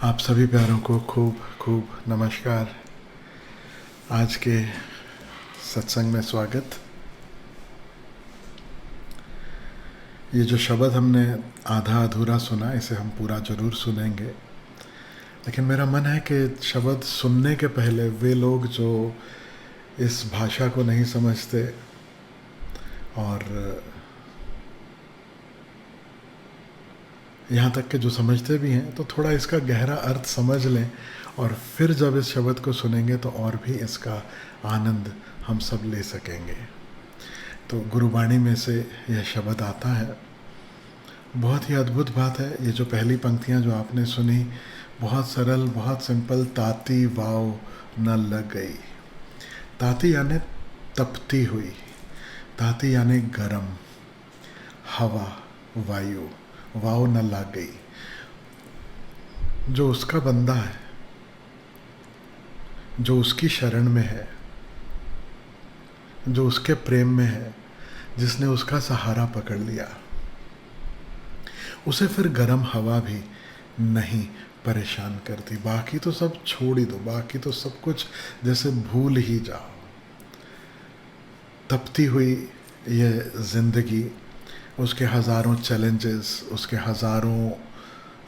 आप सभी प्यारों को खूब खूब नमस्कार। आज के सत्संग में स्वागत। ये जो शब्द हमने आधा अधूरा सुना, इसे हम पूरा ज़रूर सुनेंगे, लेकिन मेरा मन है कि शब्द सुनने के पहले वे लोग जो इस भाषा को नहीं समझते और यहाँ तक कि जो समझते भी हैं तो थोड़ा इसका गहरा अर्थ समझ लें, और फिर जब इस शब्द को सुनेंगे तो और भी इसका आनंद हम सब ले सकेंगे। तो गुरुवाणी में से यह शब्द आता है। बहुत ही अद्भुत बात है। ये जो पहली पंक्तियाँ जो आपने सुनी, बहुत सरल, बहुत सिंपल। ताती वाव न लग गई। ताती यानी तपती हुई, ताती यानी गरम, हवा, वायु, वाव न लग गई। जो उसका बंदा है, जो उसकी शरण में है, जो उसके प्रेम में है, जिसने उसका सहारा पकड़ लिया, उसे फिर गर्म हवा भी नहीं परेशान करती। बाकी तो सब छोड़ ही दो, बाकी तो सब कुछ जैसे भूल ही जाओ। तपती हुई ये ज़िंदगी, उसके हज़ारों चैलेंजेस, उसके हज़ारों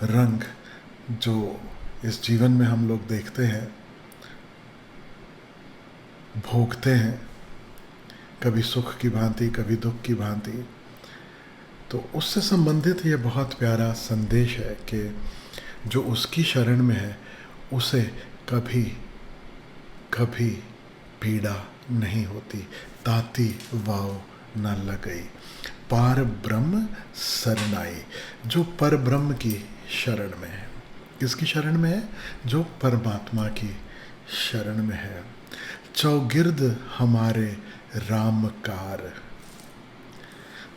रंग जो इस जीवन में हम लोग देखते हैं, भोगते हैं, कभी सुख की भांति, कभी दुख की भांति। तो उससे संबंधित ये बहुत प्यारा संदेश है कि जो उसकी शरण में है उसे कभी कभी पीड़ा नहीं होती। ताती वाव न लगई। पार ब्रह्म शरणाई, जो पर ब्रह्म की शरण में है। किसकी शरण में है? जो परमात्मा की शरण में है। चौगिर्द हमारे रामकार।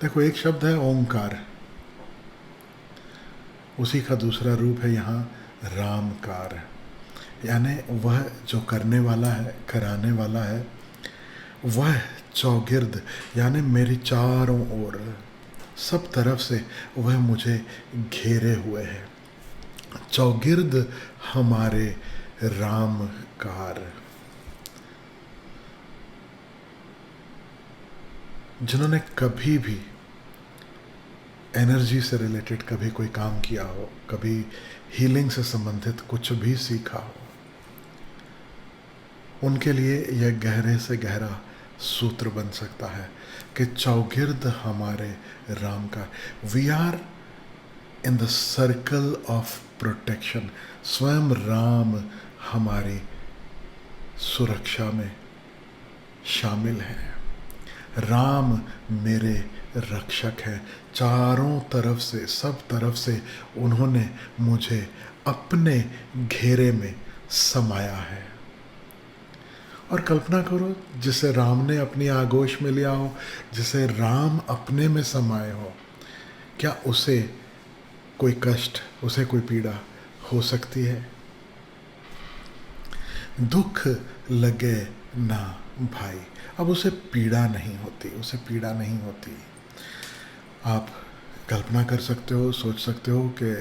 देखो, एक शब्द है ओंकार, उसी का दूसरा रूप है यहाँ रामकार, यानी वह जो करने वाला है, कराने वाला है, वह चौगिर्द यानी मेरी चारों ओर, सब तरफ से वह मुझे घेरे हुए है। चौगिर्द हमारे रामकार। जिन्होंने कभी भी एनर्जी से रिलेटेड कभी कोई काम किया हो, कभी हीलिंग से संबंधित कुछ भी सीखा हो, उनके लिए यह गहरे से गहरा सूत्र बन सकता है कि चौगिर्द हमारे राम का। We are in the circle of protection. स्वयं राम हमारी सुरक्षा में शामिल हैं। राम मेरे रक्षक हैं। चारों तरफ से, सब तरफ से उन्होंने मुझे अपने घेरे में समाया है। और कल्पना करो, जिसे राम ने अपनी आगोश में लिया हो, जिसे राम अपने में समाये हो, क्या उसे कोई कष्ट, उसे कोई पीड़ा हो सकती है? दुख लगे ना भाई, अब उसे पीड़ा नहीं होती, उसे पीड़ा नहीं होती। आप कल्पना कर सकते हो, सोच सकते हो कि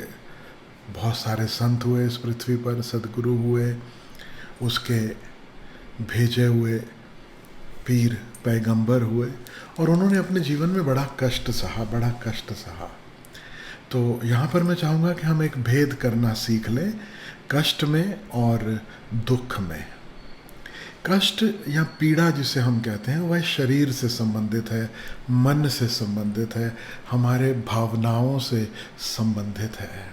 बहुत सारे संत हुए इस पृथ्वी पर, सदगुरु हुए, उसके भेजे हुए पीर पैगंबर हुए, और उन्होंने अपने जीवन में बड़ा कष्ट सहा, बड़ा कष्ट सहा। तो यहाँ पर मैं चाहूँगा कि हम एक भेद करना सीख लें कष्ट में और दुख में। कष्ट या पीड़ा जिसे हम कहते हैं, वह शरीर से संबंधित है, मन से संबंधित है, हमारे भावनाओं से संबंधित है।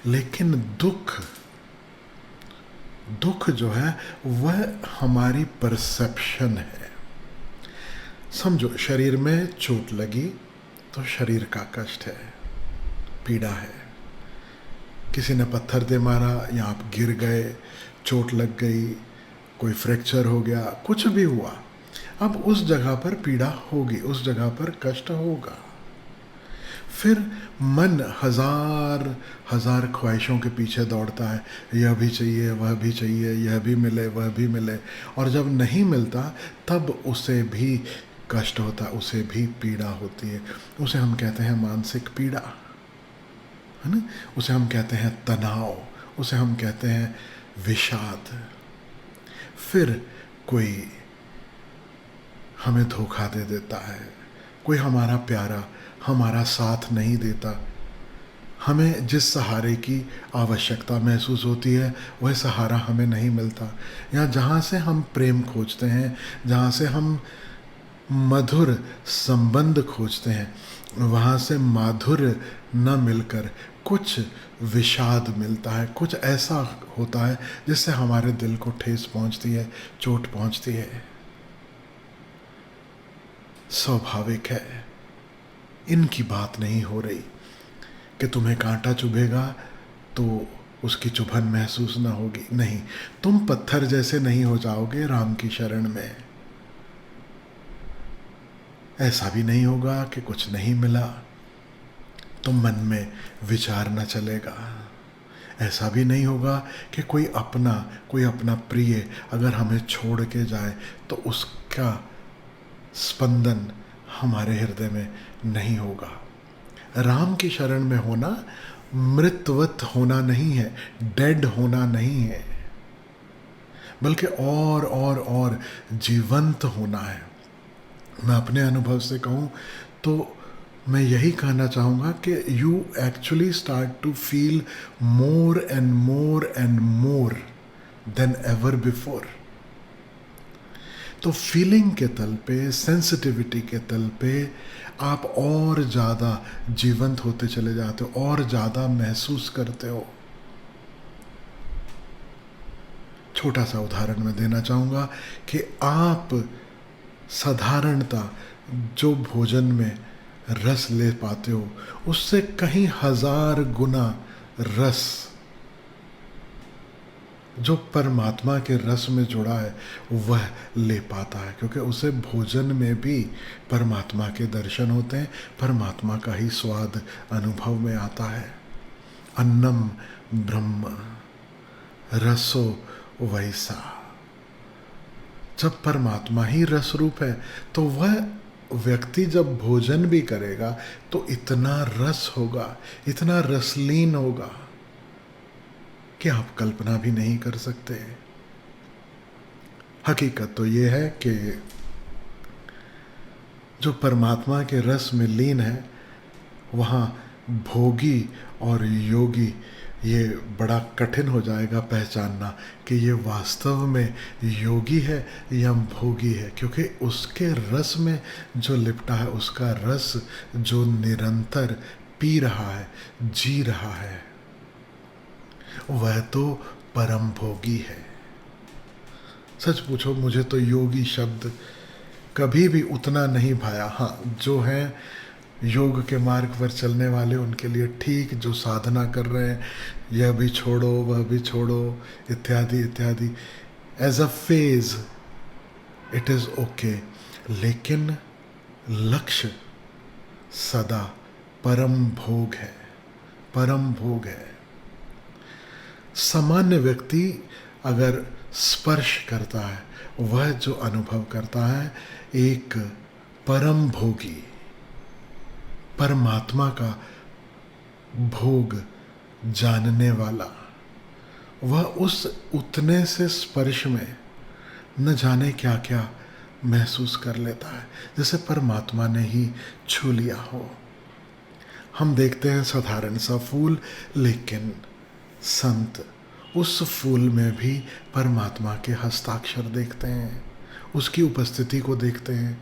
लेकिन दुख, दुख जो है वह हमारी परसेप्शन है। समझो, शरीर में चोट लगी तो शरीर का कष्ट है, पीड़ा है। किसी ने पत्थर दे मारा, या आप गिर गए, चोट लग गई, कोई फ्रैक्चर हो गया, कुछ भी हुआ, अब उस जगह पर पीड़ा होगी, उस जगह पर कष्ट होगा। फिर मन हजार हजार ख्वाहिशों के पीछे दौड़ता है, यह भी चाहिए, वह भी चाहिए, यह भी मिले, वह भी मिले, और जब नहीं मिलता तब उसे भी कष्ट होता, उसे भी पीड़ा होती है। उसे हम कहते हैं मानसिक पीड़ा, है ना? उसे हम कहते हैं तनाव, उसे हम कहते हैं विषाद। फिर कोई हमें धोखा दे देता है, कोई हमारा प्यारा हमारा साथ नहीं देता, हमें जिस सहारे की आवश्यकता महसूस होती है वह सहारा हमें नहीं मिलता, या जहाँ से हम प्रेम खोजते हैं, जहाँ से हम मधुर संबंध खोजते हैं, वहाँ से माधुर्य न मिलकर कुछ विषाद मिलता है, कुछ ऐसा होता है जिससे हमारे दिल को ठेस पहुँचती है, चोट पहुँचती है। स्वाभाविक है, इनकी बात नहीं हो रही कि तुम्हें कांटा चुभेगा तो उसकी चुभन महसूस ना होगी। नहीं, तुम पत्थर जैसे नहीं हो जाओगे राम की शरण में। ऐसा भी नहीं होगा कि कुछ नहीं मिला तो मन में विचार न चलेगा। ऐसा भी नहीं होगा कि कोई अपना प्रिय अगर हमें छोड़ के जाए तो उसका स्पंदन हमारे हृदय में नहीं होगा। राम की शरण में होना मृतवत होना नहीं है, डेड होना नहीं है, बल्कि और जीवंत होना है। मैं अपने अनुभव से कहूँ तो मैं यही कहना चाहूँगा कि you actually start to feel more and more than ever before. तो फीलिंग के तल पे, सेंसिटिविटी के तल पे आप और ज़्यादा जीवंत होते चले जाते हो, और ज़्यादा महसूस करते हो। छोटा सा उदाहरण मैं देना चाहूँगा कि आप साधारणता जो भोजन में रस ले पाते हो उससे कहीं 1000 गुना रस जो परमात्मा के रस में जुड़ा है वह ले पाता है, क्योंकि उसे भोजन में भी परमात्मा के दर्शन होते हैं, परमात्मा का ही स्वाद अनुभव में आता है। अन्नम ब्रह्म रसो वैसा। जब परमात्मा ही रस रूप है तो वह व्यक्ति जब भोजन भी करेगा तो इतना रस होगा, इतना रसलीन होगा कि आप कल्पना भी नहीं कर सकते। हकीकत तो ये है कि जो परमात्मा के रस में लीन है वहाँ भोगी और योगी ये बड़ा कठिन हो जाएगा पहचानना कि ये वास्तव में योगी है या भोगी है, क्योंकि उसके रस में जो लिपटा है, उसका रस जो निरंतर पी रहा है, जी रहा है, वह तो परम भोगी है। सच पूछो मुझे तो योगी शब्द कभी भी उतना नहीं भाया। हाँ, जो हैं योग के मार्ग पर चलने वाले उनके लिए ठीक, जो साधना कर रहे हैं, यह भी छोड़ो वह भी छोड़ो इत्यादि इत्यादि, as a phase it is okay, लेकिन लक्ष्य सदा परम भोग है, परम भोग है। सामान्य व्यक्ति अगर स्पर्श करता है वह जो अनुभव करता है एक परम भोगी परमात्मा का भोग जानने वाला, वह उस उतने से स्पर्श में न जाने क्या क्या महसूस कर लेता है, जैसे परमात्मा ने ही छू लिया हो। हम देखते हैं साधारण सा फूल, लेकिन संत उस फूल में भी परमात्मा के हस्ताक्षर देखते हैं, उसकी उपस्थिति को देखते हैं।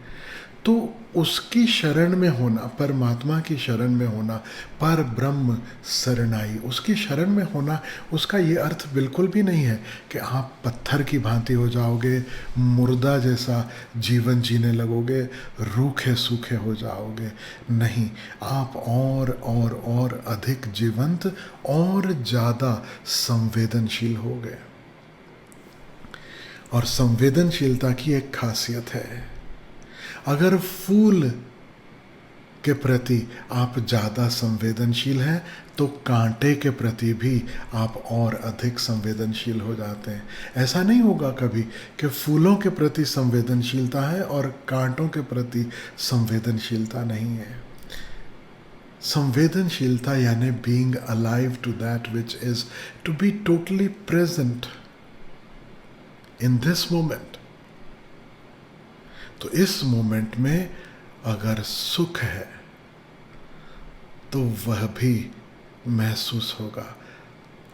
तो उसकी शरण में होना, परमात्मा की शरण में होना, पर ब्रह्म शरणाई, उसकी शरण में होना, उसका ये अर्थ बिल्कुल भी नहीं है कि आप पत्थर की भांति हो जाओगे, मुर्दा जैसा जीवन जीने लगोगे, रूखे सूखे हो जाओगे। नहीं, आप और अधिक जीवंत और ज़्यादा संवेदनशील होगे। और संवेदनशीलता की एक खासियत है, अगर फूल के प्रति आप ज़्यादा संवेदनशील हैं तो कांटे के प्रति भी आप और अधिक संवेदनशील हो जाते हैं। ऐसा नहीं होगा कभी कि फूलों के प्रति संवेदनशीलता है और कांटों के प्रति संवेदनशीलता नहीं है। संवेदनशीलता यानी being alive to that which is to be totally present in this moment. तो इस मोमेंट में अगर सुख है तो वह भी महसूस होगा,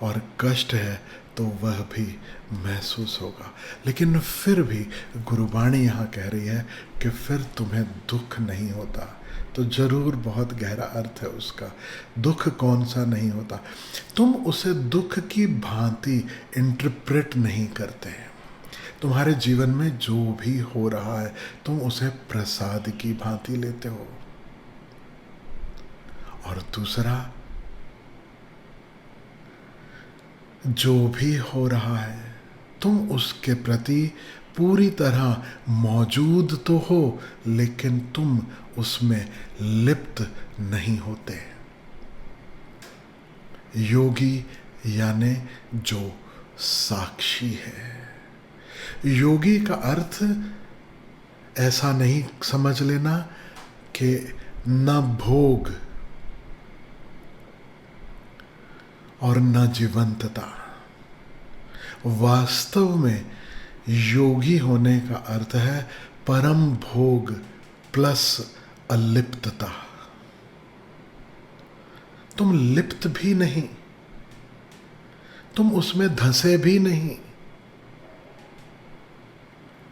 और कष्ट है तो वह भी महसूस होगा। लेकिन फिर भी गुरुवाणी यहाँ कह रही है कि फिर तुम्हें दुख नहीं होता। तो जरूर बहुत गहरा अर्थ है उसका। दुख कौन सा नहीं होता? तुम उसे दुख की भांति इंटरप्रेट नहीं करते हैं। तुम्हारे जीवन में जो भी हो रहा है तुम उसे प्रसाद की भांति लेते हो। और दूसरा, जो भी हो रहा है तुम उसके प्रति पूरी तरह मौजूद तो हो, लेकिन तुम उसमें लिप्त नहीं होते। योगी यानी जो साक्षी है। योगी का अर्थ ऐसा नहीं समझ लेना कि न भोग और न जीवंतता। वास्तव में योगी होने का अर्थ है परम भोग प्लस अलिप्तता। तुम लिप्त भी नहीं, तुम उसमें धंसे भी नहीं,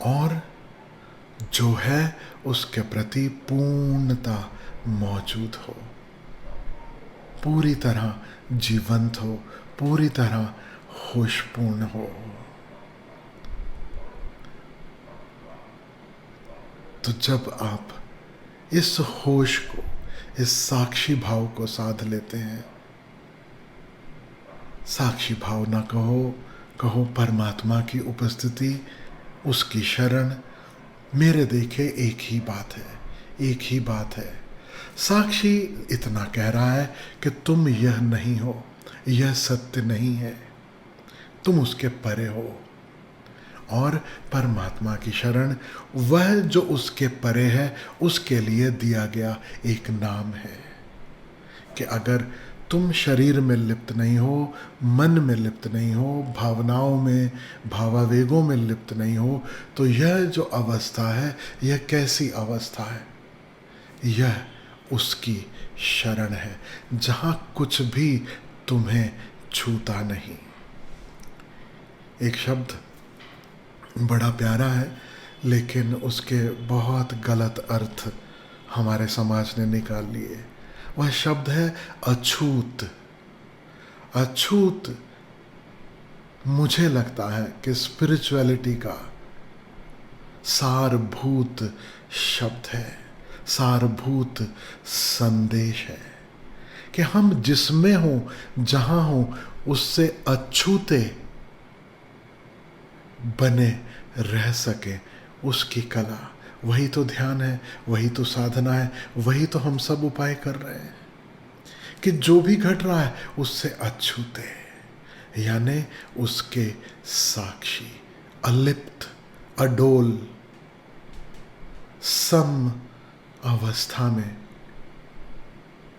और जो है उसके प्रति पूर्णता मौजूद हो, पूरी तरह जीवंत हो, पूरी तरह होशपूर्ण हो। तो जब आप इस होश को, इस साक्षी भाव को साध लेते हैं, साक्षी भाव ना कहो, कहो परमात्मा की उपस्थिति, उसकी शरण, मेरे देखे एक ही बात है, एक ही बात है। साक्षी इतना कह रहा है कि तुम यह नहीं हो, यह सत्य नहीं है, तुम उसके परे हो। और परमात्मा की शरण वह जो उसके परे है, उसके लिए दिया गया एक नाम है कि अगर तुम शरीर में लिप्त नहीं हो, मन में लिप्त नहीं हो, भावनाओं में, भावावेगों में लिप्त नहीं हो, तो यह जो अवस्था है, यह कैसी अवस्था है? यह उसकी शरण है, जहाँ कुछ भी तुम्हें छूता नहीं। एक शब्द बड़ा प्यारा है, लेकिन उसके बहुत गलत अर्थ हमारे समाज ने निकाल लिए। वह शब्द है अछूत। अछूत मुझे लगता है कि स्पिरिचुअलिटी का सारभूत शब्द है, सारभूत संदेश है कि हम जिसमें हों, जहाँ हों, उससे अछूते बने रह सके, उसकी कला। वही तो ध्यान है, वही तो साधना है, वही तो हम सब उपाय कर रहे हैं कि जो भी घट रहा है उससे अछूते, यानी उसके साक्षी, अलिप्त, अडोल, सम अवस्था में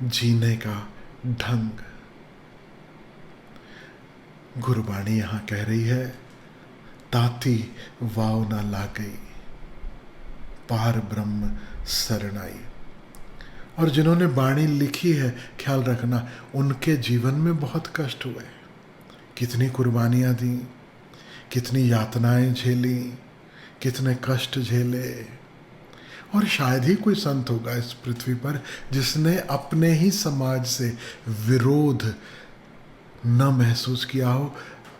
जीने का ढंग। गुरुवाणी यहां कह रही है, ताती वाव ना लागई, पार ब्रह्म शरणाई। और जिन्होंने वाणी लिखी है, ख्याल रखना, उनके जीवन में बहुत कष्ट हुए, कितनी कुर्बानियां दी, कितनी यातनाएं झेली, कितने कष्ट झेले। और शायद ही कोई संत होगा इस पृथ्वी पर जिसने अपने ही समाज से विरोध न महसूस किया हो,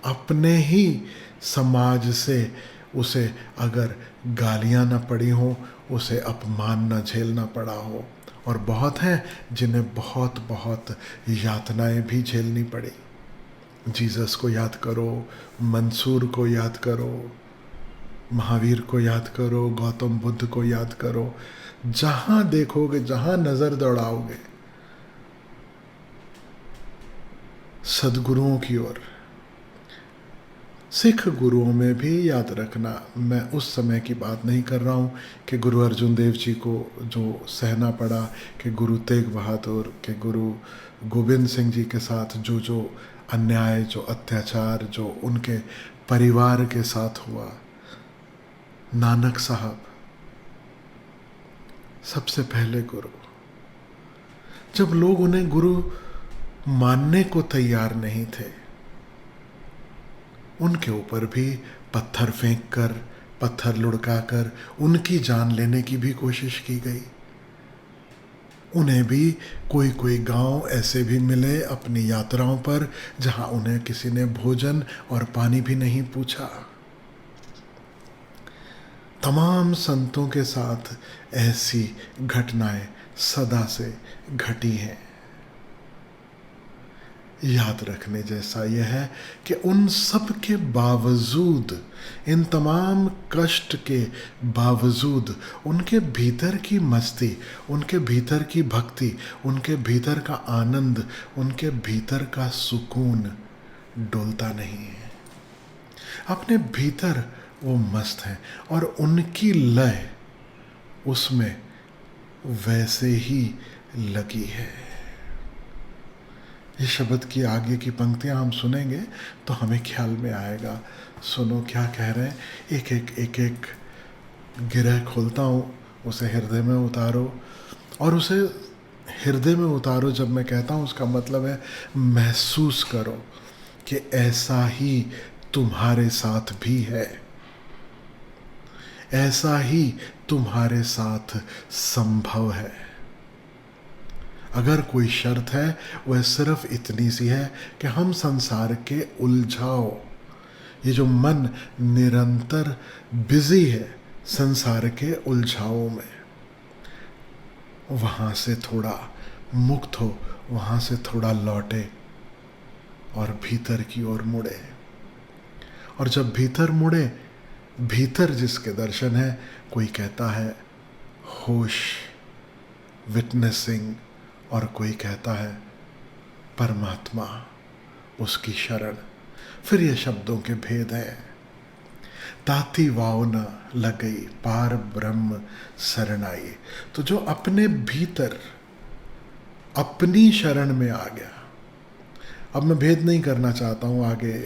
अपने ही समाज से उसे अगर गालियां न पड़ी हो, उसे अपमान न झेलना पड़ा हो। और बहुत हैं जिन्हें बहुत बहुत यातनाएं भी झेलनी पड़ी। जीसस को याद करो, मंसूर को याद करो, महावीर को याद करो, गौतम बुद्ध को याद करो। जहां देखोगे, जहां नजर दौड़ाओगे सद्गुरुओं की ओर, सिख गुरुओं में भी याद रखना, मैं उस समय की बात नहीं कर रहा हूँ कि गुरु अर्जुन देव जी को जो सहना पड़ा, कि गुरु तेग बहादुर, के गुरु गोविंद सिंह जी के साथ जो जो अन्याय, जो अत्याचार, जो उनके परिवार के साथ हुआ। नानक साहब सबसे पहले गुरु, जब लोग उन्हें गुरु मानने को तैयार नहीं थे, उनके ऊपर भी पत्थर फेंक कर, पत्थर लुढ़का कर उनकी जान लेने की भी कोशिश की गई। उन्हें भी कोई कोई गांव ऐसे भी मिले अपनी यात्राओं पर जहां उन्हें किसी ने भोजन और पानी भी नहीं पूछा। तमाम संतों के साथ ऐसी घटनाएं सदा से घटी हैं। याद रखने जैसा यह है कि उन सब के बावजूद, इन तमाम कष्ट के बावजूद, उनके भीतर की मस्ती, उनके भीतर की भक्ति, उनके भीतर का आनंद, उनके भीतर का सुकून डोलता नहीं है। अपने भीतर वो मस्त हैं और उनकी लय उसमें वैसे ही लगी है। ये शब्द की आगे की पंक्तियां हम सुनेंगे तो हमें ख्याल में आएगा। सुनो क्या कह रहे हैं। एक एक गिरह खोलता हूँ, उसे हृदय में उतारो, और उसे हृदय में उतारो जब मैं कहता हूँ उसका मतलब है महसूस करो कि ऐसा ही तुम्हारे साथ भी है, ऐसा ही तुम्हारे साथ संभव है। अगर कोई शर्त है वह सिर्फ इतनी सी है कि हम संसार के उलझाओ, ये जो मन निरंतर बिजी है संसार के उलझाओं में, वहाँ से थोड़ा मुक्त हो, वहाँ से थोड़ा लौटे और भीतर की ओर मुड़े। और जब भीतर मुड़े, भीतर जिसके दर्शन है, कोई कहता है होश, विटनेसिंग, और कोई कहता है परमात्मा, उसकी शरण। फिर ये शब्दों के भेद हैं। ताती वाव न लगई पार ब्रह्म शरणाई। तो जो अपने भीतर अपनी शरण में आ गया, अब मैं भेद नहीं करना चाहता हूँ आगे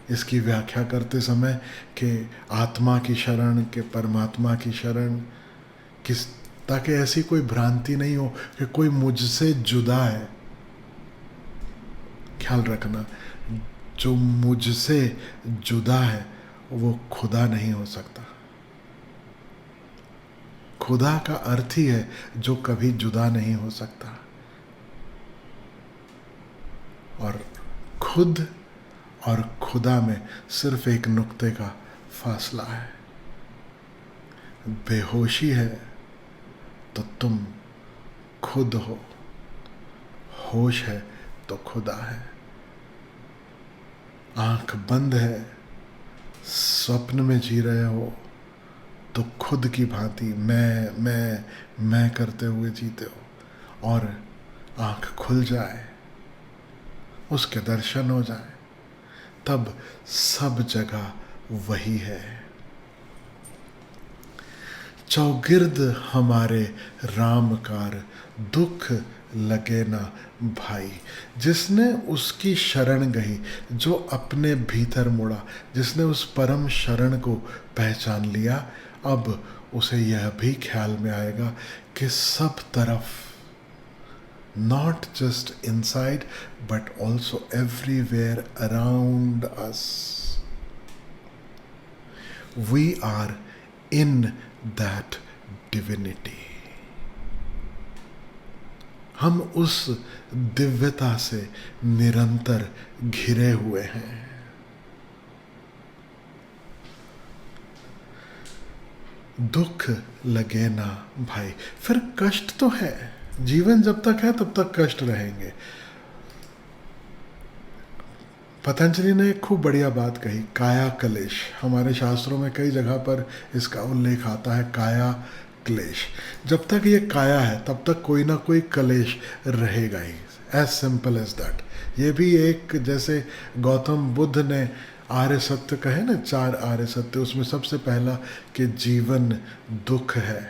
इसकी व्याख्या करते समय कि आत्मा की शरण, के परमात्मा की शरण, किस, ताकि ऐसी कोई भ्रांति नहीं हो कि कोई मुझसे जुदा है। ख्याल रखना, जो मुझसे जुदा है वो खुदा नहीं हो सकता। खुदा का अर्थ ही है जो कभी जुदा नहीं हो सकता। और खुद और खुदा में सिर्फ एक नुक्ते का फासला है। बेहोशी है तो तुम खुद हो, होश है तो खुदा है। आंख बंद है, स्वप्न में जी रहे हो तो खुद की भांति मैं करते हुए जीते हो। और आंख खुल जाए, उसके दर्शन हो जाए, तब सब जगह वही है। चौगिर्द हमारे रामकार, दुख लगे ना भाई। जिसने उसकी शरण गई, जो अपने भीतर मुड़ा, जिसने उस परम शरण को पहचान लिया, अब उसे यह भी ख्याल में आएगा कि सब तरफ, not just inside but also everywhere around us, we are in that divinity. हम उस दिव्यता से निरंतर घिरे हुए हैं। दुख लगे ना भाई। फिर कष्ट तो है, जीवन जब तक है तब तक कष्ट रहेंगे। पतंजलि ने एक खूब बढ़िया बात कही, काया क्लेश। हमारे शास्त्रों में कई जगह पर इसका उल्लेख आता है, काया क्लेश। जब तक ये काया है तब तक कोई ना कोई क्लेश रहेगा ही, एज सिंपल एज दैट। ये भी एक, जैसे गौतम बुद्ध ने आर्य सत्य कहे ना, 4 आर्य सत्य, उसमें सबसे पहला कि जीवन दुख है।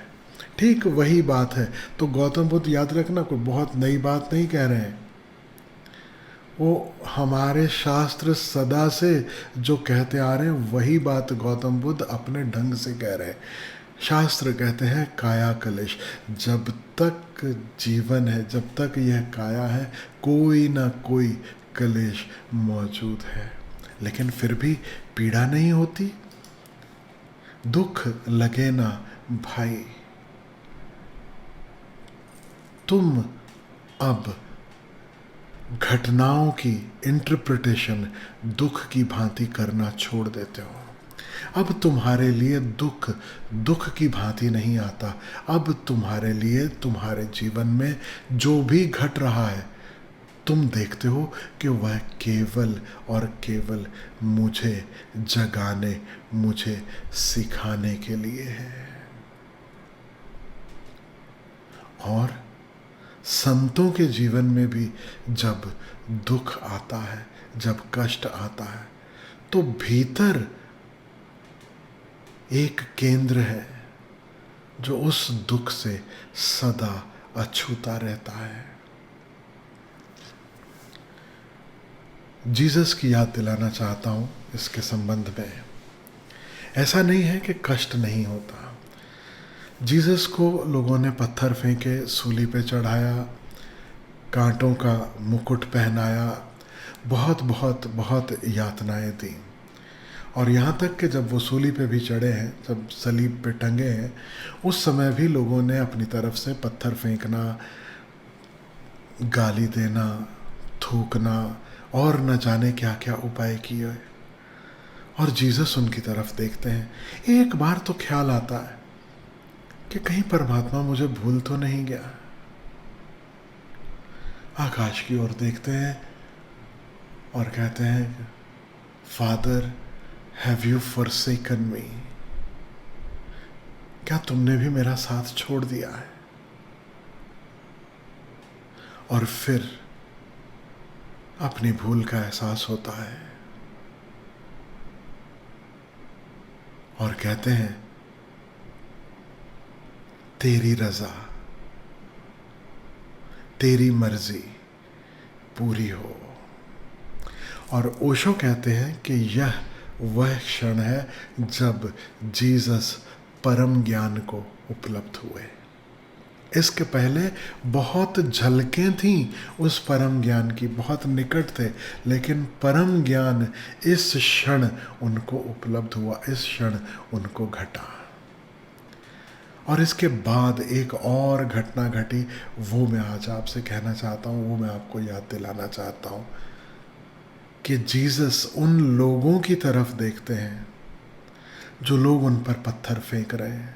ठीक वही बात है। तो गौतम बुद्ध, याद रखना, कोई बहुत नई बात नहीं कह रहे हैं, वो हमारे शास्त्र सदा से जो कहते आ रहे हैं वही बात गौतम बुद्ध अपने ढंग से कह रहे हैं। शास्त्र कहते हैं काया कलेश, जब तक जीवन है, जब तक यह काया है, कोई ना कोई कलेश मौजूद है। लेकिन फिर भी पीड़ा नहीं होती, दुख लगे ना भाई। तुम अब घटनाओं की इंटरप्रिटेशन दुख की भांति करना छोड़ देते हो। अब तुम्हारे लिए दुख दुख की भांति नहीं आता। अब तुम्हारे लिए, तुम्हारे जीवन में जो भी घट रहा है, तुम देखते हो कि वह केवल और केवल मुझे जगाने, मुझे सिखाने के लिए है। और संतों के जीवन में भी जब दुख आता है, जब कष्ट आता है, तो भीतर एक केंद्र है जो उस दुख से सदा अछूता रहता है। जीसस की याद दिलाना चाहता हूं इसके संबंध में। ऐसा नहीं है कि कष्ट नहीं होता। जीसस को लोगों ने पत्थर फेंके, सूली पे चढ़ाया, कांटों का मुकुट पहनाया, बहुत बहुत बहुत यातनाएं दी। और यहाँ तक कि जब वो सूली पे भी चढ़े हैं, जब सलीब पे टंगे हैं, उस समय भी लोगों ने अपनी तरफ से पत्थर फेंकना, गाली देना, थूकना और न जाने क्या क्या उपाय किए। और जीसस उनकी तरफ देखते हैं। एक बार तो ख्याल आता है कि कहीं परमात्मा मुझे भूल तो नहीं गया। आकाश की ओर देखते हैं और कहते हैं, फादर, हैव यू फॉरसेकन मी? क्या तुमने भी मेरा साथ छोड़ दिया है? और फिर अपनी भूल का एहसास होता है और कहते हैं, तेरी रजा, तेरी मर्जी पूरी हो। और ओशो कहते हैं कि यह वह क्षण है जब जीसस परम ज्ञान को उपलब्ध हुए। इसके पहले बहुत झलकें थीं उस परम ज्ञान की, बहुत निकट थे, लेकिन परम ज्ञान इस क्षण उनको उपलब्ध हुआ, इस क्षण उनको घटा। और इसके बाद एक और घटना घटी, वो मैं आज आपसे कहना चाहता हूँ, वो मैं आपको याद दिलाना चाहता हूँ कि जीसस उन लोगों की तरफ देखते हैं जो लोग उन पर पत्थर फेंक रहे हैं,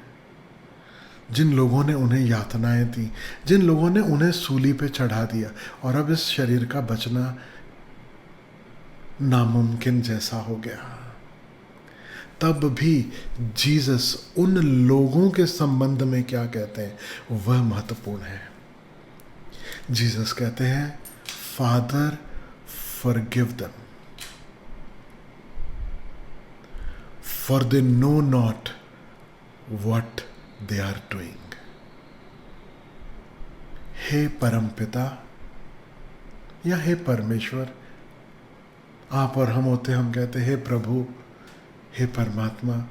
जिन लोगों ने उन्हें यातनाएं दी, जिन लोगों ने उन्हें सूली पे चढ़ा दिया, और अब इस शरीर का बचना नामुमकिन जैसा हो गया। तब भी जीसस उन लोगों के संबंध में क्या कहते हैं वह महत्वपूर्ण है। जीसस कहते हैं, father forgive them, for they know not what they are doing. हे परम पिता या हे परमेश्वर, आप और हम होते, हम कहते हे प्रभु, हे परमात्मा,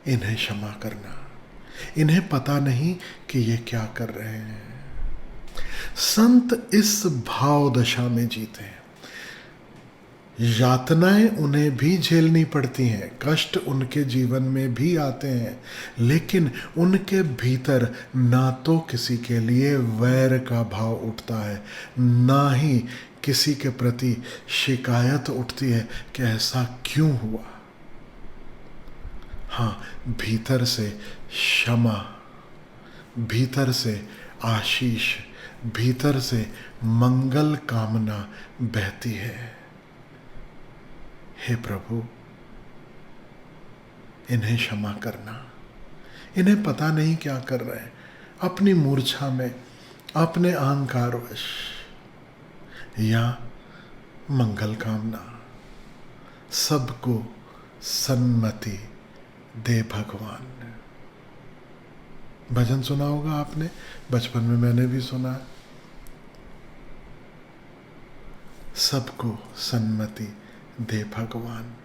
इन्हें क्षमा करना, इन्हें पता नहीं कि ये क्या कर रहे हैं। संत इस भाव दशा में जीते हैं। यातनाएं उन्हें भी झेलनी पड़ती हैं, कष्ट उनके जीवन में भी आते हैं, लेकिन उनके भीतर ना तो किसी के लिए वैर का भाव उठता है, ना ही किसी के प्रति शिकायत उठती है कि ऐसा क्यों हुआ। हाँ, भीतर से क्षमा, भीतर से आशीष, भीतर से मंगल कामना बहती है। हे प्रभु, इन्हें क्षमा करना, इन्हें पता नहीं क्या कर रहे हैं, अपनी मूर्छा में, अपने अहंकारवश, या मंगल कामना। सबको सन्मति दे भगवान। भजन सुना होगा आपने, बचपन में मैंने भी सुना। सबको सन्मति दे भगवान।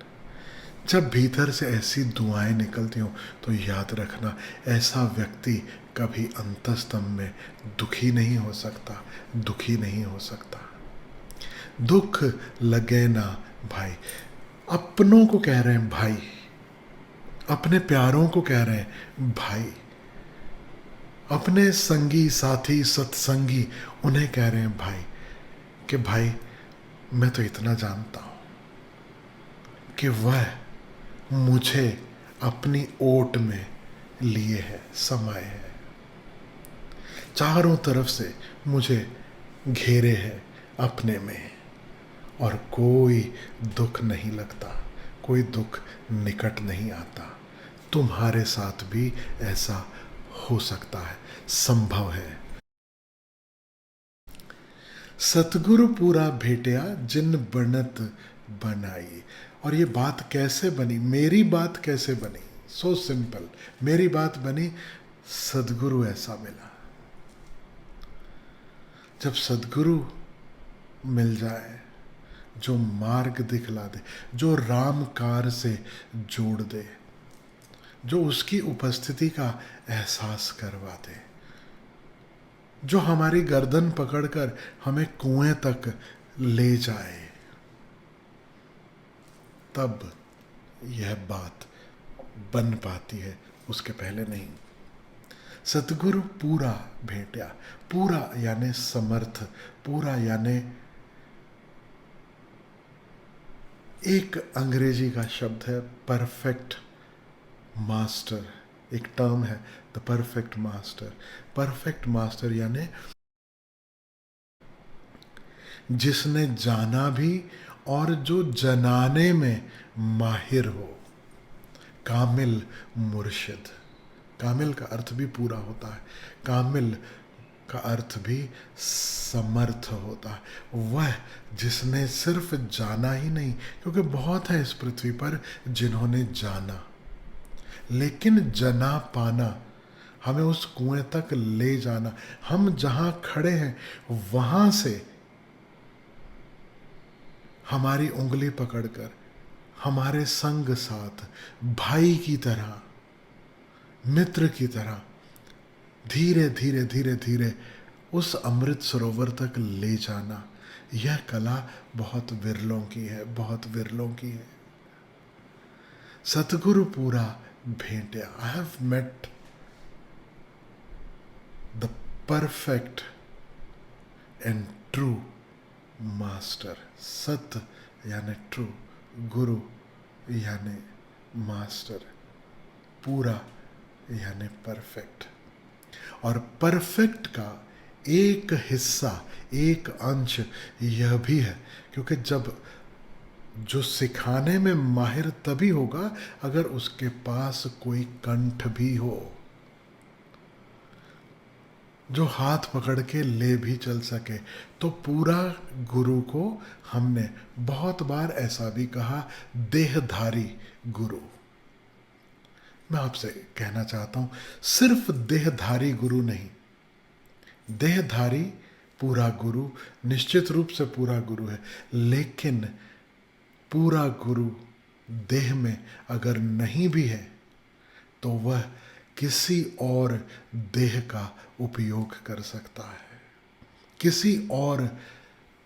जब भीतर से ऐसी दुआएं निकलती हों तो याद रखना, ऐसा व्यक्ति कभी अंतस्तम में दुखी नहीं हो सकता, दुखी नहीं हो सकता। दुख लगे ना भाई, अपनों को कह रहे हैं भाई, अपने प्यारों को कह रहे हैं भाई, अपने संगी साथी सत्संगी उन्हें कह रहे हैं भाई, कि भाई मैं तो इतना जानता हूं कि वह मुझे अपनी ओट में लिए है, समाये है, चारों तरफ से मुझे घेरे है अपने में, और कोई दुख नहीं लगता, कोई दुख निकट नहीं आता। तुम्हारे साथ भी ऐसा हो सकता है, संभव है। सतगुरु पूरा भेटिया जिन बनत बनाई। और ये बात कैसे बनी, मेरी बात कैसे बनी? सो सिंपल, मेरी बात बनी, सदगुरु ऐसा मिला। जब सदगुरु मिल जाए, जो मार्ग दिखला दे, जो रामकार से जोड़ दे, जो उसकी उपस्थिति का एहसास करवा दे, जो हमारी गर्दन पकड़कर हमें कुएं तक ले जाए, तब यह बात बन पाती है, उसके पहले नहीं। सतगुरु पूरा भेटिया, पूरा यानी समर्थ, पूरा यानी एक अंग्रेजी का शब्द है परफेक्ट मास्टर, एक टर्म है the perfect master. Perfect master यानी जिसने जाना भी और जो जनाने में माहिर हो। कामिल मुर्शिद, कामिल का अर्थ भी पूरा होता है, कामिल का अर्थ भी समर्थ होता है। वह जिसने सिर्फ जाना ही नहीं, क्योंकि बहुत है इस पृथ्वी पर जिन्होंने जाना, लेकिन जना पाना, हमें उस कुएं तक ले जाना, हम जहां खड़े हैं वहां से हमारी उंगली पकड़कर हमारे संग साथ भाई की तरह, मित्र की तरह धीरे धीरे धीरे धीरे उस अमृत सरोवर तक ले जाना, यह कला बहुत विरलों की है, बहुत विरलों की है। सतगुरु पूरा भेंटिया, I have met the perfect and true master. सत यानी ट्रू, गुरु यानी मास्टर, पूरा यानी परफेक्ट। और परफेक्ट का एक हिस्सा, एक अंश यह भी है, क्योंकि जब जो सिखाने में माहिर तभी होगा अगर उसके पास कोई कंठ भी हो, जो हाथ पकड़ के ले भी चल सके। तो पूरा गुरु को हमने बहुत बार ऐसा भी कहा, देहधारी गुरु। मैं आपसे कहना चाहता हूं, सिर्फ देहधारी गुरु नहीं, देहधारी पूरा गुरु निश्चित रूप से पूरा गुरु है, लेकिन पूरा गुरु देह में अगर नहीं भी है तो वह किसी और देह का उपयोग कर सकता है, किसी और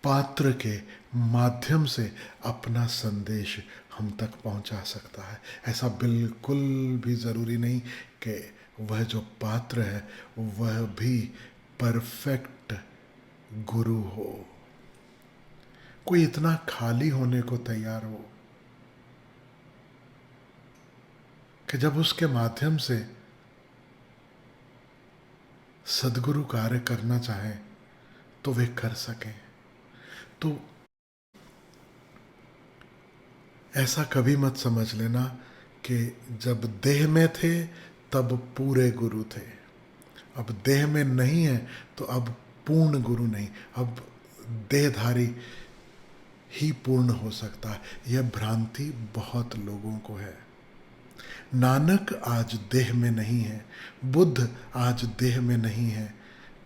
पात्र के माध्यम से अपना संदेश हम तक पहुंचा सकता है। ऐसा बिल्कुल भी ज़रूरी नहीं कि वह जो पात्र है वह भी परफेक्ट गुरु हो। कोई इतना खाली होने को तैयार हो कि जब उसके माध्यम से सदगुरु कार्य करना चाहे तो वे कर सकें। तो ऐसा कभी मत समझ लेना कि जब देह में थे तब पूरे गुरु थे, अब देह में नहीं है तो अब पूर्ण गुरु नहीं, अब देहधारी ही पूर्ण हो सकता है। यह भ्रांति बहुत लोगों को है। नानक आज देह में नहीं है, बुद्ध आज देह में नहीं है,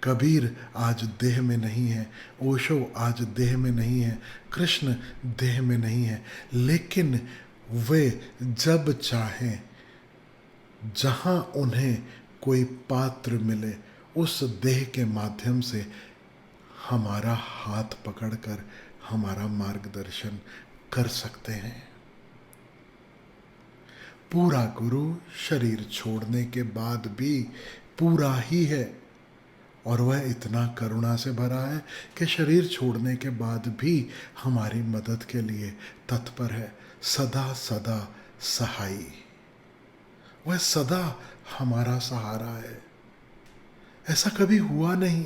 कबीर आज देह में नहीं है, ओशो आज देह में नहीं है, कृष्ण देह में नहीं है, लेकिन वे जब चाहें, जहाँ उन्हें कोई पात्र मिले, उस देह के माध्यम से हमारा हाथ पकड़कर हमारा मार्गदर्शन कर सकते हैं। पूरा गुरु शरीर छोड़ने के बाद भी पूरा ही है, और वह इतना करुणा से भरा है कि शरीर छोड़ने के बाद भी हमारी मदद के लिए तत्पर है, सदा सदा सहाई। वह सदा हमारा सहारा है। ऐसा कभी हुआ नहीं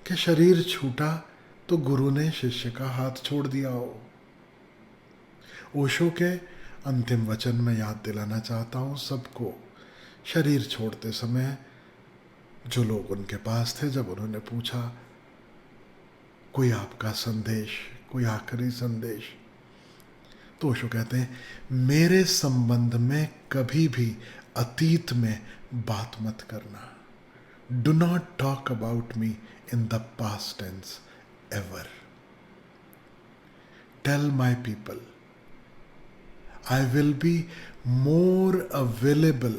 कि शरीर छूटा तो गुरु ने शिष्य का हाथ छोड़ दिया हो। ओशो के अंतिम वचन में याद दिलाना चाहता हूँ सबको। शरीर छोड़ते समय जो लोग उनके पास थे, जब उन्होंने पूछा कोई आपका संदेश, कोई आखिरी संदेश, तो ओशो कहते हैं, मेरे संबंध में कभी भी अतीत में बात मत करना। Do not talk about me in the past tense ever. Tell my people I will be more available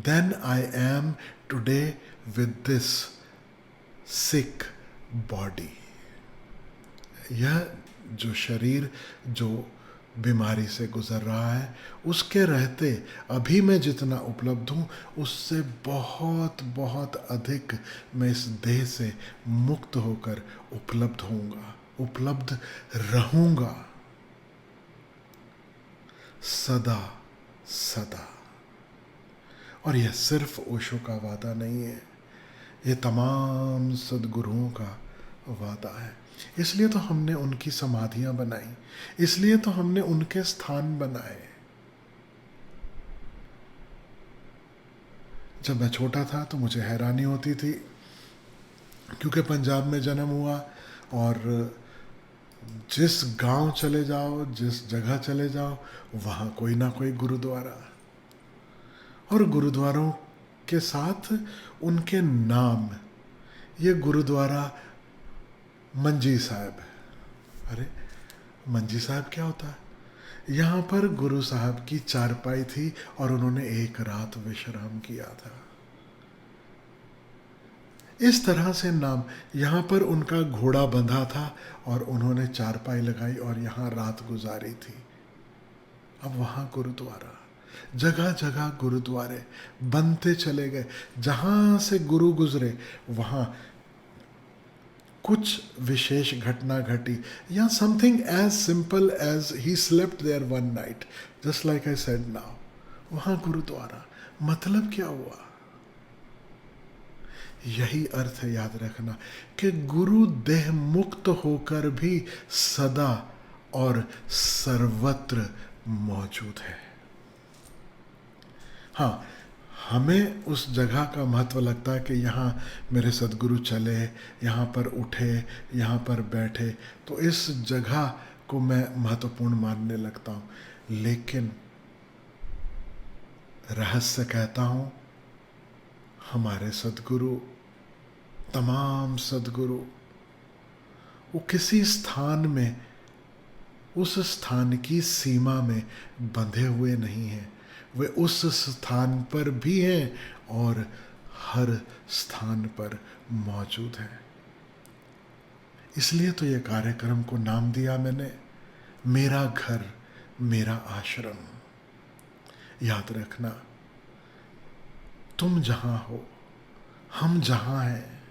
than I am today with this sick body. यह जो शरीर जो बीमारी से गुजर रहा है, उसके रहते अभी मैं जितना उपलब्ध हूँ, उससे बहुत बहुत अधिक मैं इस देह से मुक्त होकर उपलब्ध होऊंगा, उपलब्ध रहूंगा सदा सदा। और यह सिर्फ ओशो का वादा नहीं है, ये तमाम सद्गुरुओं का वादा है। इसलिए तो हमने उनकी समाधियां बनाई, इसलिए तो हमने उनके स्थान बनाए। जब मैं छोटा था तो मुझे हैरानी होती थी, क्योंकि पंजाब में जन्म हुआ, और जिस गांव चले जाओ, जिस जगह चले जाओ, वहाँ कोई ना कोई गुरुद्वारा, और गुरुद्वारों के साथ उनके नाम। ये गुरुद्वारा मंजी साहब है। अरे मंजी साहब क्या होता है? यहाँ पर गुरु साहब की चारपाई थी और उन्होंने एक रात विश्राम किया था। इस तरह से नाम, यहाँ पर उनका घोड़ा बंधा था और उन्होंने चारपाई लगाई और यहाँ रात गुजारी थी। अब वहाँ गुरुद्वारा, जगह जगह गुरुद्वारे बनते चले गए। जहाँ से गुरु गुजरे वहाँ कुछ विशेष घटना घटी, या something as simple as he slept there one night, just like I said now, वहाँ गुरुद्वारा। मतलब क्या हुआ? यही अर्थ है, याद रखना, कि गुरु देह मुक्त होकर भी सदा और सर्वत्र मौजूद है। हाँ, हमें उस जगह का महत्व लगता है कि यहाँ मेरे सद्गुरु चले, यहाँ पर उठे, यहाँ पर बैठे, तो इस जगह को मैं महत्वपूर्ण मानने लगता हूँ। लेकिन रहस्य कहता हूँ, हमारे सद्गुरु, तमाम सद्गुरु, वो किसी स्थान में, उस स्थान की सीमा में बंधे हुए नहीं हैं। वे उस स्थान पर भी हैं और हर स्थान पर मौजूद हैं। इसलिए तो ये कार्यक्रम को नाम दिया मैंने, मेरा घर मेरा आश्रम। याद रखना, तुम जहां हो, हम जहां हैं,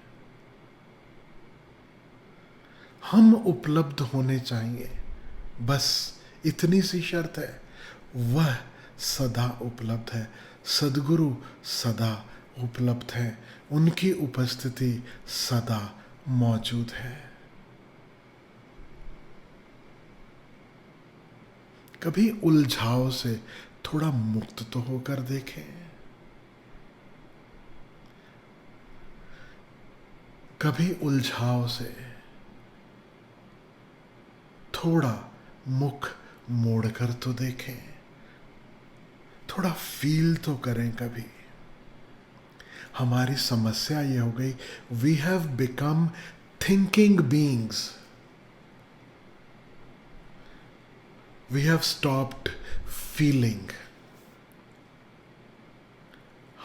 हम उपलब्ध होने चाहिए। बस इतनी सी शर्त है, वह सदा उपलब्ध है। सद्गुरु सदा उपलब्ध है, उनकी उपस्थिति सदा मौजूद है। कभी उलझाव से थोड़ा मुक्त तो होकर देखें। कभी उलझाव से थोड़ा मुख मोड़कर तो देखें, थोड़ा फील तो करें कभी। हमारी समस्या ये हो गई, we have become thinking beings, we have stopped feeling.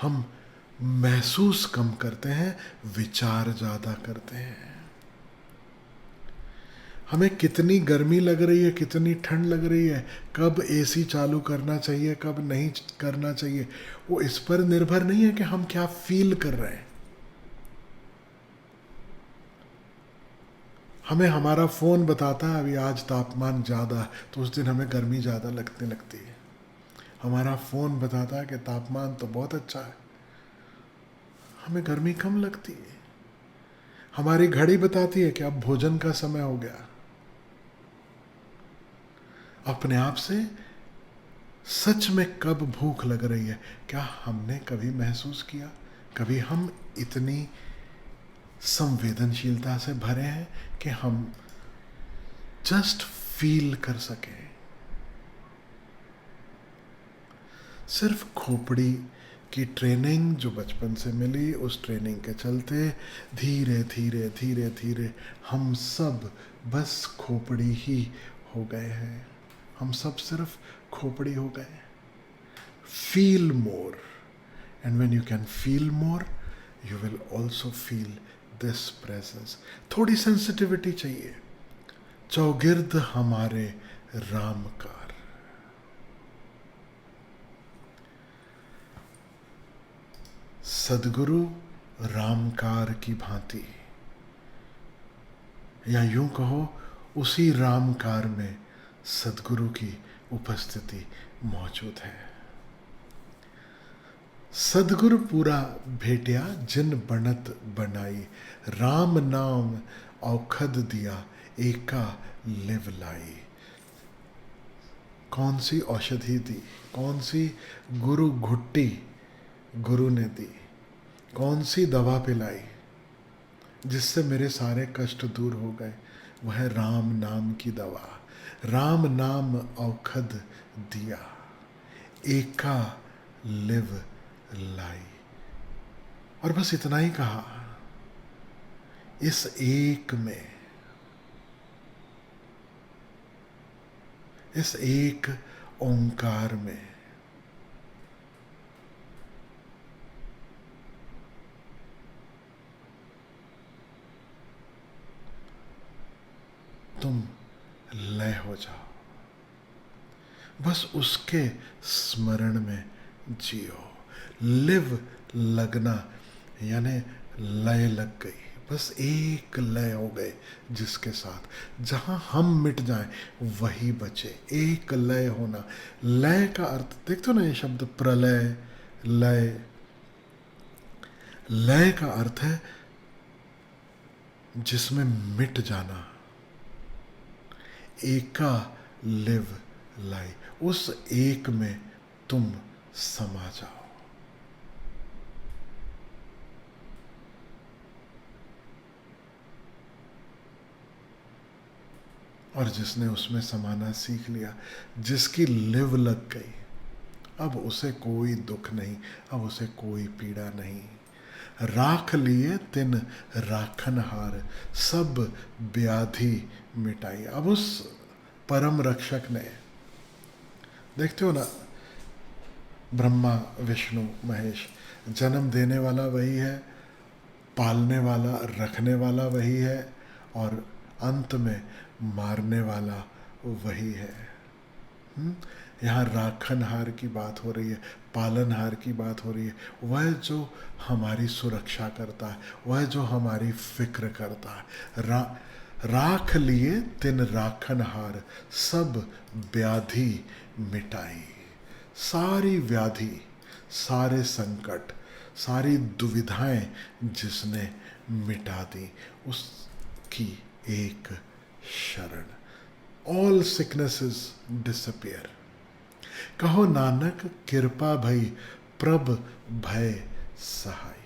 हम महसूस कम करते हैं, विचार ज्यादा करते हैं। हमें कितनी गर्मी लग रही है, कितनी ठंड लग रही है, कब एसी चालू करना चाहिए, कब नहीं करना चाहिए, वो इस पर निर्भर नहीं है कि हम क्या फील कर रहे हैं। हमें हमारा फोन बताता है अभी आज तापमान ज़्यादा है, तो उस दिन हमें गर्मी ज़्यादा लगने लगती है। हमारा फोन बताता है कि तापमान तो बहुत अच्छा है, हमें गर्मी कम लगती है। हमारी घड़ी बताती है कि अब भोजन का समय हो गया। अपने आप से सच में कब भूख लग रही है, क्या हमने कभी महसूस किया? कभी हम इतनी संवेदनशीलता से भरे हैं कि हम जस्ट फील कर सकें? सिर्फ खोपड़ी की ट्रेनिंग जो बचपन से मिली, उस ट्रेनिंग के चलते धीरे धीरे धीरे धीरे हम सब बस खोपड़ी ही हो गए हैं। हम सब सिर्फ खोपड़ी हो गए। Feel more, and when you can feel more, you will also feel this presence. थोड़ी सेंसिटिविटी चाहिए। चौगिर्द हमारे रामकार। सदगुरु रामकार की भांति, या यूं कहो उसी रामकार में सदगुरु की उपस्थिति मौजूद है। सदगुरु पूरा भेटिया जिन बनत बनाई, राम नाम औखद दिया एका लिव लाई। कौन सी औषधि दी, कौन सी गुरु घुट्टी गुरु ने दी, कौन सी दवा पिलाई जिससे मेरे सारे कष्ट दूर हो गए? वह राम नाम की दवा। राम नाम औखद दिया एका लिव लाई। और बस इतना ही कहा, इस एक में, इस एक ओंकार में तुम लय हो जाओ। बस उसके स्मरण में जियो। लिव लगना यानी लय लग गई, बस एक लय हो गए जिसके साथ जहां हम मिट जाएं वही बचे। एक लय होना, लय का अर्थ देखते हो ना, ये शब्द प्रलय, लय। लय का अर्थ है जिसमें मिट जाना। एका लिव लाई, उस एक में तुम समा जाओ। और जिसने उसमें समाना सीख लिया, जिसकी लिव लग गई, अब उसे कोई दुख नहीं, अब उसे कोई पीड़ा नहीं। राख लिए तिन राखनहार, सब व्याधि मिटाई। अब उस परम रक्षक ने, देखते हो ना, ब्रह्मा विष्णु महेश, जन्म देने वाला वही है, पालने वाला रखने वाला वही है, और अंत में मारने वाला वही है। यहाँ राखनहार की बात हो रही है, पालनहार की बात हो रही है। वह जो हमारी सुरक्षा करता है, वह जो हमारी फिक्र करता है। राख लिए तिन राखनहार, सब व्याधि मिटाई। सारी व्याधि, सारे संकट, सारी दुविधाएं जिसने मिटा दी, उसकी एक शरण। All sicknesses disappear. कहो नानक कृपा भई प्रभ भय सहाय।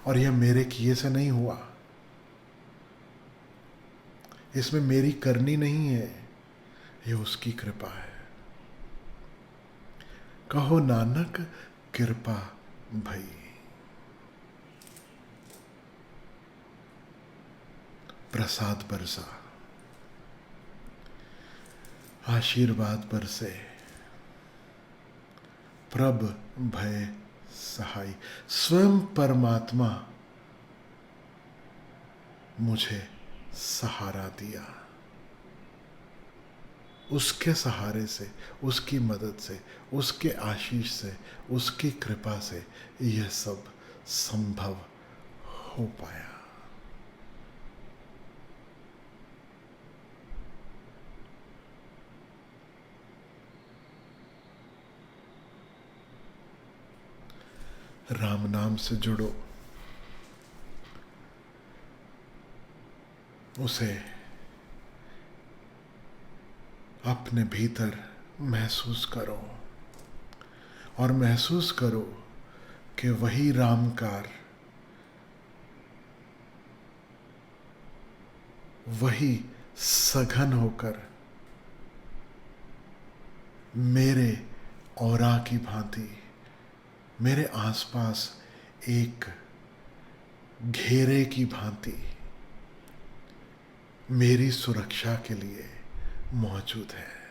और यह मेरे किए से नहीं हुआ, इसमें मेरी करनी नहीं है, ये उसकी कृपा है। कहो नानक कृपा भई। प्रसाद बरसा, आशीर्वाद बरसे, प्रभ भय सहाय। स्वयं परमात्मा मुझे सहारा दिया। उसके सहारे से, उसकी मदद से, उसके आशीष से, उसकी कृपा से यह सब संभव हो पाया। राम नाम से जुड़ो, उसे अपने भीतर महसूस करो और महसूस करो कि वही रामकार, वही सघन होकर मेरे औरा की भांति मेरे आसपास एक घेरे की भांति मेरी सुरक्षा के लिए मौजूद है।